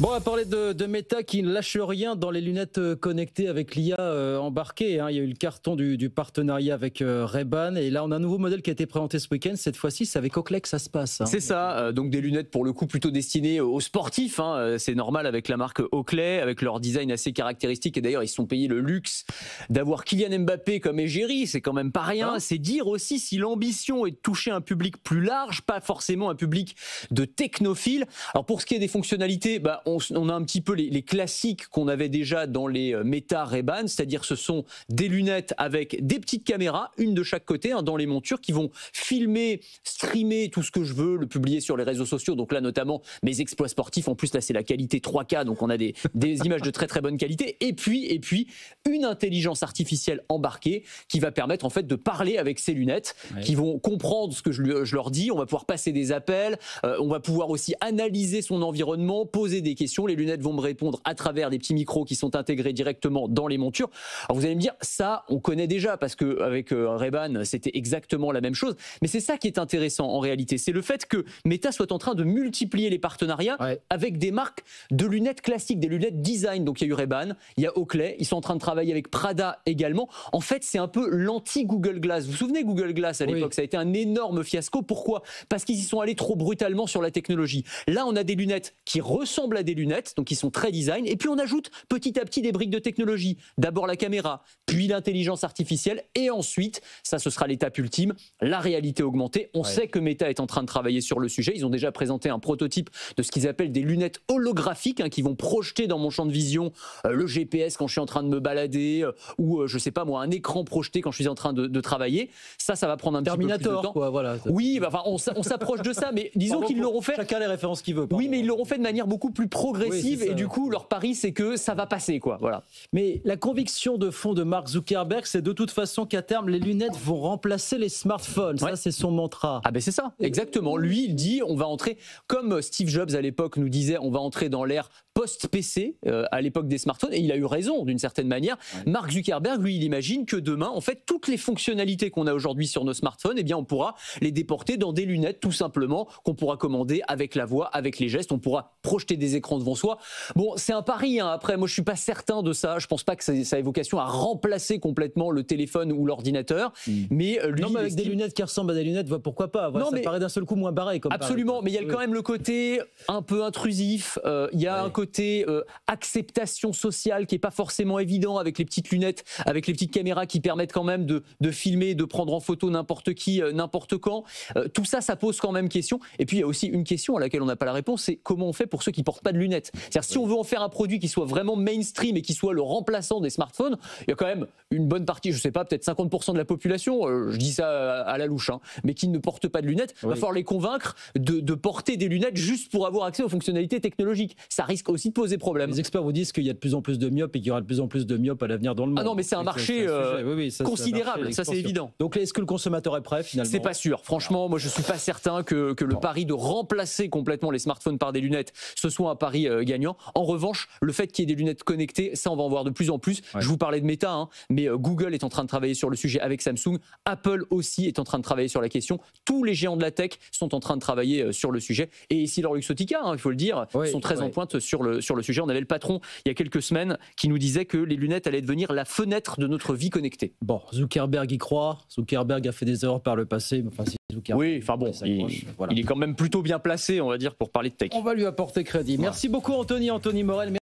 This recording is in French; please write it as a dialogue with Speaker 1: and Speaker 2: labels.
Speaker 1: Bon, on va parler de Meta qui ne lâche rien dans les lunettes connectées avec l'IA embarquée. Il y a eu le carton du partenariat avec Ray-Ban. Et là, on a un nouveau modèle qui a été présenté ce week-end. Cette fois-ci, c'est avec Oakley que ça se passe.
Speaker 2: C'est ça, donc des lunettes pour le coup plutôt destinées aux sportifs. C'est normal avec la marque Oakley, avec leur design assez caractéristique. Et d'ailleurs, ils se sont payés le luxe d'avoir Kylian Mbappé comme égérie. C'est quand même pas rien. C'est dire aussi si l'ambition est de toucher un public plus large, pas forcément un public de technophiles. Alors pour ce qui est des fonctionnalités, on a un petit peu les classiques qu'on avait déjà dans les Meta Ray-Ban, c'est-à-dire ce sont des lunettes avec des petites caméras, une de chaque côté, dans les montures, qui vont filmer, streamer tout ce que je veux, le publier sur les réseaux sociaux. Donc là, notamment mes exploits sportifs. En plus, là, c'est la qualité 3K, donc on a des images de très très bonne qualité. Et puis une intelligence artificielle embarquée qui va permettre en fait de parler avec ces lunettes, qui vont comprendre ce que je leur dis. On va pouvoir passer des appels, on va pouvoir aussi analyser son environnement, poser des questions. Les lunettes vont me répondre à travers des petits micros qui sont intégrés directement dans les montures. Alors vous allez me dire, ça, on connaît déjà parce qu'avec Ray-Ban, c'était exactement la même chose. Mais c'est ça qui est intéressant en réalité. C'est le fait que Meta soit en train de multiplier les partenariats avec des marques de lunettes classiques, des lunettes design. Donc il y a eu Ray-Ban, il y a Oakley, ils sont en train de travailler avec Prada également. En fait, c'est un peu l'anti-Google Glass. Vous vous souvenez Google Glass à l'époque, ça a été un énorme fiasco. Pourquoi ? Parce qu'ils y sont allés trop brutalement sur la technologie. Là, on a des lunettes qui ressemblent à des lunettes, donc qui sont très design, et puis on ajoute petit à petit des briques de technologie. D'abord la caméra, puis l'intelligence artificielle, et ensuite, ça ce sera l'étape ultime, la réalité augmentée. On sait que Meta est en train de travailler sur le sujet. Ils ont déjà présenté un prototype de ce qu'ils appellent des lunettes holographiques, qui vont projeter dans mon champ de vision le GPS quand je suis en train de me balader, ou je sais pas moi, un écran projeté quand je suis en train de travailler. Ça va prendre un petit peu plus de temps.
Speaker 1: Quoi, voilà.
Speaker 2: Oui, on s'approche de ça, mais disons qu'ils l'auront fait.
Speaker 1: Chacun les références qu'il veut.
Speaker 2: Oui, mais ils l'auront fait de manière beaucoup plus progressive, et du coup, leur pari, c'est que ça va passer, quoi. Voilà.
Speaker 1: Mais la conviction de fond de Mark Zuckerberg, c'est de toute façon qu'à terme, les lunettes vont remplacer les smartphones. Ça, c'est son mantra.
Speaker 2: Ah ben c'est ça, exactement. Lui, il dit, on va entrer, comme Steve Jobs à l'époque nous disait, on va entrer dans l'ère post-PC à l'époque des smartphones, et il a eu raison d'une certaine manière. Mark Zuckerberg, lui, il imagine que demain, en fait, toutes les fonctionnalités qu'on a aujourd'hui sur nos smartphones, eh bien, on pourra les déporter dans des lunettes, tout simplement, qu'on pourra commander avec la voix, avec les gestes. On pourra projeter des écrans devant soi. Bon, c'est un pari. Après, moi, je suis pas certain de ça. Je pense pas que ça ait vocation à remplacer complètement le téléphone ou l'ordinateur. Mais lui,
Speaker 1: non, mais avec des lunettes qui ressemblent à des lunettes, pourquoi pas. Voilà, ça paraît d'un seul coup moins barré.
Speaker 2: Absolument, mais il y a quand même le côté un peu intrusif. Il y a un côté acceptation sociale qui est pas forcément évident avec les petites lunettes, avec les petites caméras qui permettent quand même de filmer, de prendre en photo n'importe qui, n'importe quand. Tout ça, ça pose quand même question. Et puis il y a aussi une question à laquelle on n'a pas la réponse, c'est comment on fait pour ceux qui portent pas de lunettes. C'est-à-dire si on veut en faire un produit qui soit vraiment mainstream et qui soit le remplaçant des smartphones, il y a quand même une bonne partie, je sais pas, peut-être 50% de la population, je dis ça à la louche, mais qui ne portent pas de lunettes. Il va falloir les convaincre de porter des lunettes juste pour avoir accès aux fonctionnalités technologiques. Ça risque aussi de poser problème.
Speaker 1: Les experts vous disent qu'il y a de plus en plus de myopes et qu'il y aura de plus en plus de myopes à l'avenir dans le monde.
Speaker 2: Ah non, mais c'est un marché considérable, ça c'est évident.
Speaker 1: Donc est-ce que le consommateur est prêt finalement ?
Speaker 2: C'est pas sûr. Franchement, moi je suis pas certain que le pari de remplacer complètement les smartphones par des lunettes, ce soit un pari gagnant. En revanche, le fait qu'il y ait des lunettes connectées, ça on va en voir de plus en plus. Je vous parlais de Meta, mais Google est en train de travailler sur le sujet avec Samsung. Apple aussi est en train de travailler sur la question. Tous les géants de la tech sont en train de travailler sur le sujet. Et ici, Luxottica, il faut le dire, sont très en pointe sur le sujet. On avait le patron, il y a quelques semaines, qui nous disait que les lunettes allaient devenir la fenêtre de notre vie connectée.
Speaker 1: Bon, Zuckerberg y croit. Zuckerberg a fait des erreurs par le passé.
Speaker 2: Il est quand même plutôt bien placé, on va dire, pour parler de tech.
Speaker 1: On va lui apporter crédit. Merci beaucoup, Anthony Morel.